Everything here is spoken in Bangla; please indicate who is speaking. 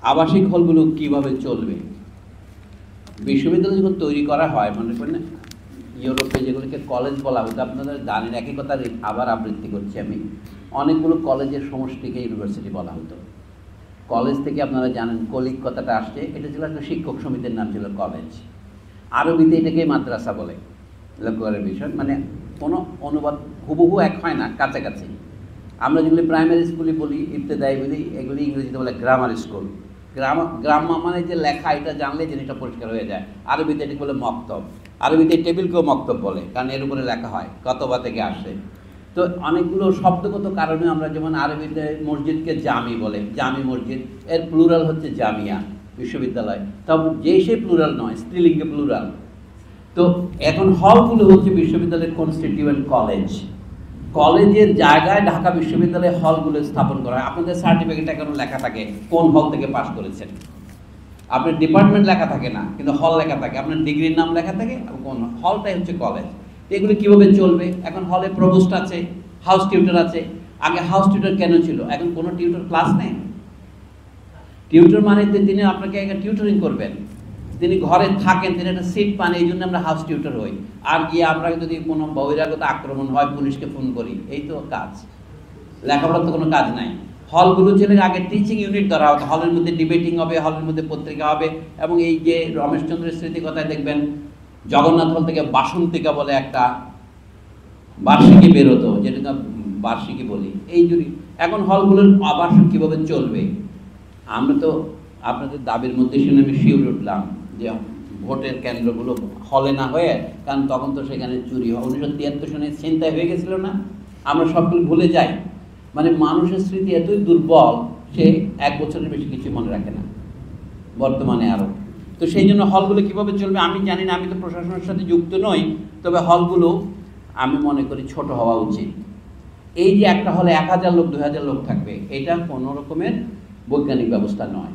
Speaker 1: আবাসিক হলগুলো কিভাবে চলবে? বিশ্ববিদ্যালয় যখন তৈরি করা হয়, মনে করেন ইউরোপে যেগুলোকে কলেজ বলা হতো, আপনারা জানেন, একই কথা আবার আবৃত্তি করছি আমি, অনেকগুলো কলেজের সমষ্টিকে ইউনিভার্সিটি বলা হতো। কলেজ থেকে আপনারা জানেন কলিগ কথাটা আসছে, এটা ছিল একটা শিক্ষক সমিতির নাম ছিল কলেজ। আরবিতে এটাকে মাদ্রাসা বলে। লক্ষ্য করার বিষয়, মানে কোনো অনুবাদ হুবহু এক হয় না, কাছাকাছি। আমরা যেগুলি প্রাইমারি স্কুলে বলি, ইবতেদায়ী বলি, এগুলি ইংরেজিতে বলে গ্রামার স্কুল। গ্রামার মানে যে লেখা, এটা জানলে জিনিসটা পরিষ্কার হয়ে যায়। আরবিতে এটাকে বলে মক্তব। আরবিতে টেবিলকেও মক্তব বলে, কারণ এর উপরে লেখা হয়, কতবা থেকে আসে। তো অনেকগুলো শব্দগত কারণে আমরা যেমন আরবিতে মসজিদকে জামি বলে, জামি মসজিদ, এর প্লুরাল হচ্ছে জামিয়া বিশ্ববিদ্যালয়। তবে সে প্লুরাল নয়, স্ত্রীলিঙ্গে প্লুরাল। তো এখন হলগুলো হচ্ছে বিশ্ববিদ্যালয়ের কনস্টিটিউয়েন্ট কলেজ। কলেজের জায়গায় ঢাকা বিশ্ববিদ্যালয়ে হলগুলো স্থাপন করা হয়। আপনাদের সার্টিফিকেটে এখন লেখা থাকে কোন হল থেকে পাস করেছেন। আপনার ডিপার্টমেন্ট লেখা থাকে না, কিন্তু হল লেখা থাকে, আপনার ডিগ্রির নাম লেখা থাকে, কোন হলটাই হচ্ছে কলেজ। তো এগুলো কীভাবে চলবে? এখন হলে প্রভোস্ট আছে, হাউস টিউটর আছে। আগে হাউস টিউটর কেন ছিল? এখন কোনো টিউটর ক্লাস নেই। টিউটর মানে তিনি আপনাকে টিউটরিং করবেন, তিনি ঘরে থাকেন, তিনি একটা সিট পান, এই জন্য আমরা হাউস টিউটর হই। আর গিয়ে আমরা যদি কোনো বহিরাগত আক্রমণ হয়, পুলিশকে ফোন করি, এই তো কাজ। লেখাপড়ার তো কোনো কাজ নাই। হলগুলো ছিল আগে টিচিং ইউনিট ধরা হতো, হলের মধ্যে ডিবেটিং হবে, হলের মধ্যে পত্রিকা হবে। এবং এই যে রমেশচন্দ্রের স্মৃতিকথায় দেখবেন জগন্নাথ হল থেকে বাসন্তিকা বলে একটা বার্ষিকী বেরোতো, যেটা বার্ষিকী বলি। এই যদি এখন হলগুলোর আবাসন কীভাবে চলবে? আমরা তো আপনাদের দাবির মধ্যে শুনে আমি শিউর উঠলাম যে ভোটের কেন্দ্রগুলো হলে না হয়ে, কারণ তখন তো সেখানে চুরি হয়। 1973 সনে ছিনতাই হয়ে গেছিল না, আমরা সবগুলো ভুলে যাই। মানে মানুষের স্মৃতি এতই দুর্বল, সে 1 বছরের বেশি কিছু মনে রাখে না, বর্তমানে আরও। তো সেই জন্য হলগুলো কীভাবে চলবে আমি জানি না, আমি তো প্রশাসনের সাথে যুক্ত নই। তবে হলগুলো আমি মনে করি ছোট হওয়া উচিত। এই যে একটা হলে 1000 লোক 2000 লোক থাকবে, এটা কোনো রকমের বৈজ্ঞানিক ব্যবস্থা নয়।